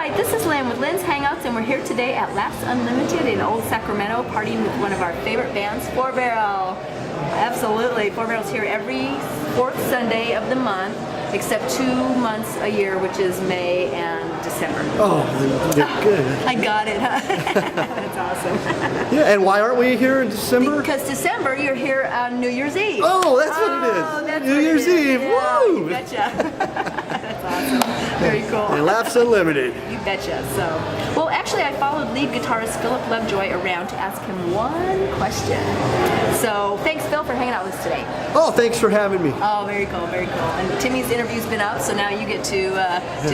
right, this is Lynn with Lynns Hangouts, and we're here today at Laughs Unlimited in Old Sacramento, partying with one of our favorite bands, 4 Barrel. Absolutely, 4 Barrel's here every fourth Sunday of the month, except 2 months a year, which is May and December. Oh, good. I got it, huh? That's awesome. Yeah, and why aren't we here in December? Because December, you're here on New Year's Eve. Oh, that's what it is. That's New what Year's it is. Eve. Yeah, Woo! you betcha. That's awesome. Very cool. And Laughs Unlimited. You betcha. So, well, actually, I followed lead guitarist Phillip Lovejoy around to ask him one question. So, thanks, Phil, for hanging out with us today. Oh, thanks for having me. Oh, very cool, very cool. And Timmy's interview's been up, so now you get to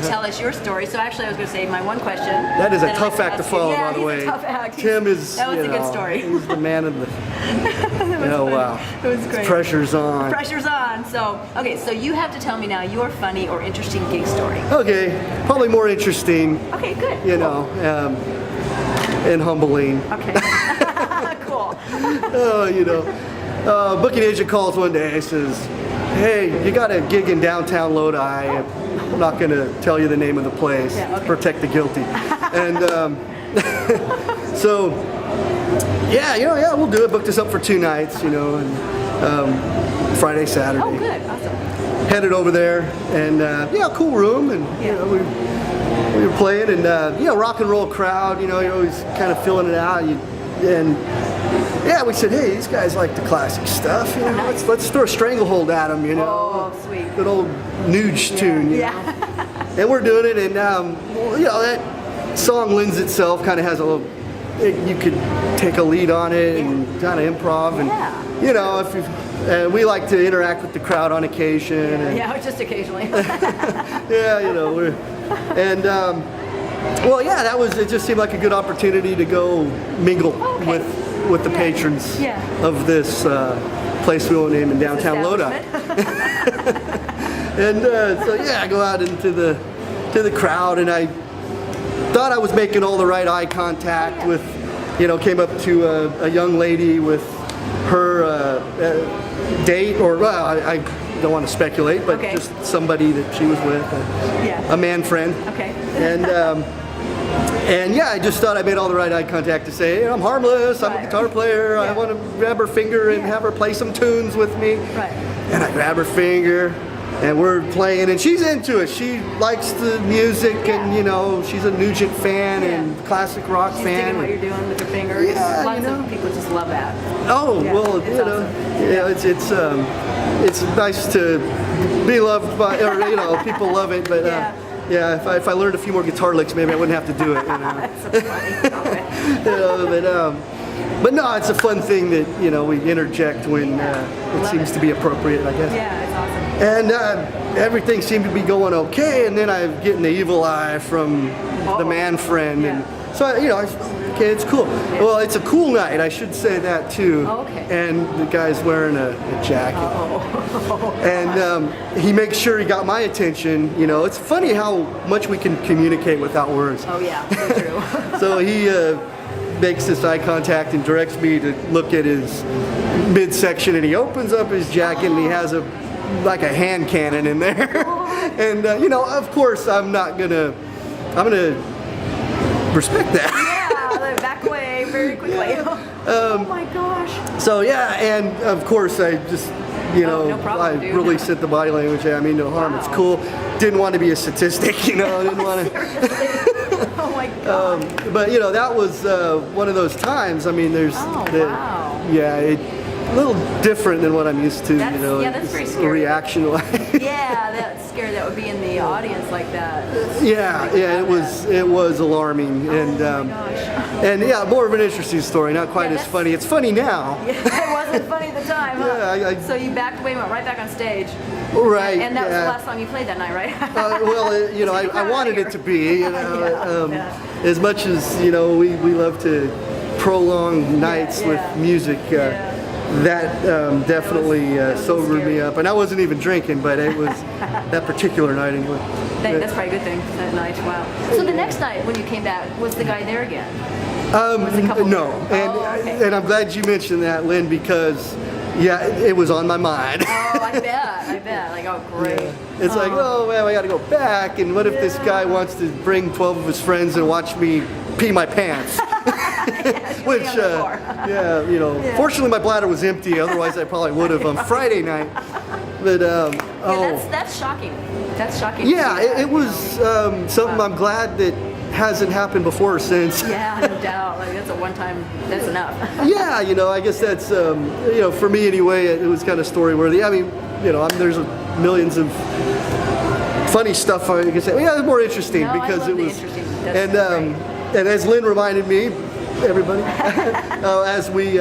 tell us your story. So, actually, I was going to say my one question. That is a tough act to follow, by the way. He's a tough act. Tim is. That was a good story. He's the man of the. Wow. It was great. Pressure's on. Pressure's on. So, okay, so you have to tell me now your funny or interesting gig story. Okay, probably more interesting. Okay, good. You know, and humbling. Okay. Cool. Oh, you know, booking agent calls one day and says, "Hey, you got a gig in downtown Lodi. I'm not going to tell you the name of the place. Yeah, okay. Protect the guilty." And so, yeah, we'll do it. Booked us up for 2 nights, and Friday, Saturday. Oh, good. Awesome. Headed over there, and cool room, and we were playing, and rock and roll crowd. You're always kind of feeling it out. We said, hey, these guys like the classic stuff. Nice. Let's throw a stranglehold at them. Oh, sweet. Good old Nuge tune. And we're doing it, and that song lends itself. Kind of has a little. You could take a lead on it and kind of improv, and if you. We like to interact with the crowd on occasion. Just occasionally. It just seemed like a good opportunity to go mingle with the patrons of this place we won't name in downtown Lodi. And I go out into the crowd, and I thought I was making all the right eye contact with, came up to a young lady with her date, or I don't want to speculate, but just somebody that she was with, a man friend. Okay. I just thought I made all the right eye contact to say, hey, I'm harmless, I'm a guitar player, I want to grab her finger and have her play some tunes with me. Right. And I grab her finger, and we're playing, and she's into it. She likes the music, and she's a Nugent fan and classic rock She's fan. digging what you're doing with your finger. Lots of people just love that. Oh, well, awesome. It's nice to be loved by, or people love it, but if I learned a few more guitar licks, maybe I wouldn't have to do it. That's so funny. But no, it's a fun thing that we interject when it seems to be appropriate, I guess. Yeah, it's awesome. And everything seemed to be going okay, and then I'm getting the evil eye from the man friend, and so okay, it's cool. Yeah. Well, it's a cool night, I should say that too. Oh, okay. And the guy's wearing a jacket, and he makes sure he got my attention. It's funny how much we can communicate without words. Oh yeah, so true. So he makes this eye contact and directs me to look at his midsection, and he opens up his jacket, and he has a hand cannon in there. And of course I'm gonna respect that. Yeah, back away very quickly. Oh my gosh. So and of course I just no problem, I dude. really set the body language. I mean, no harm. It's cool. Didn't want to be a statistic, I didn't want to. Oh my god. But that was one of those times. I mean, there's wow. A little different than what I'm used to. That's very scary. Reaction. Yeah, that's scary. That would be in the audience like that. It was alarming, and oh my gosh. and more of an interesting story. Not quite as funny. It's funny now. Yeah, it wasn't funny at the time, huh? Yeah, so you backed away and went right back on stage. Right. And that was the last song you played that night, right? I wanted it to be. As much as we love to prolong nights with music. That definitely sobered me up, and I wasn't even drinking, but it was that particular night anyway. That's probably a good thing that night. Wow. So the next night when you came back, was the guy there again? No, and I'm glad you mentioned that, Lynn, because Yeah, it was on my mind. Oh, I bet. Like, oh, great. Yeah. It's like, oh man, I got to go back, and what if this guy wants to bring 12 of his friends and watch me pee my pants? Which, yeah, you know, fortunately my bladder was empty. Otherwise, I probably would have on Friday night. But that's shocking. That's shocking. Yeah, it was something I'm glad that hasn't happened before or since. Yeah, no doubt. Like that's a one-time. That's enough. Yeah, you know, I guess that's you know, for me anyway, it was kind of story worthy. I mean, you know, there's millions of funny stuff I can say. Yeah, it's more interesting because it was. And as Lynn reminded me, everybody, as we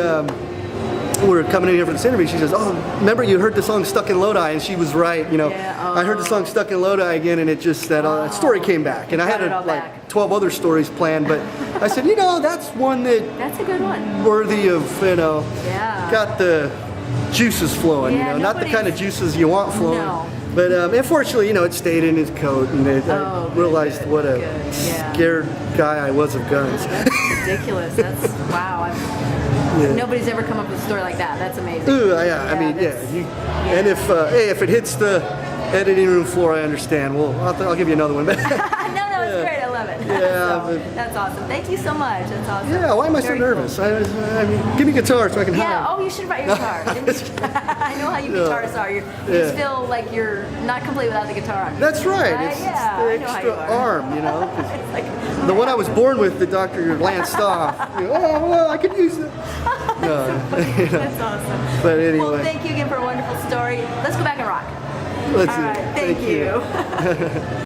were coming in here for this interview, she says, "Oh, remember you heard the song Stuck in Lodi?" And she was right. You know, I heard the song Stuck in Lodi again, and it just that story came back. And I had like 12 other stories planned, but I said, you know, that's one that's a good one, worthy of, you know, got the juices flowing. Yeah, you know, not the kind of juices you want flowing. No. But unfortunately, you know, it stayed in his coat, and I realized what a scared guy I was of guns. That's ridiculous. That's wow. Nobody's ever come up with a story like that. That's amazing. Yeah, I mean, and if it hits the editing room floor, I understand. Well, I'll give you another one. No, it's great. I love it. Yeah, so, that's awesome. Thank you so much. That's awesome. Yeah, why am I so nervous? Cool. I mean, give me a guitar so I can hide. Yeah, oh, you should have brought your guitar. I know how you guitarists are. You just feel like you're not complete without the guitar. That's right. It's the extra arm, you know. The one I was born with, the Dr. Lance Stoff. You know, oh, well, I could use it. No, you know. That's awesome. But anyway. Well, thank you again for a wonderful story. Let's go back and rock. Let's All right, thank you.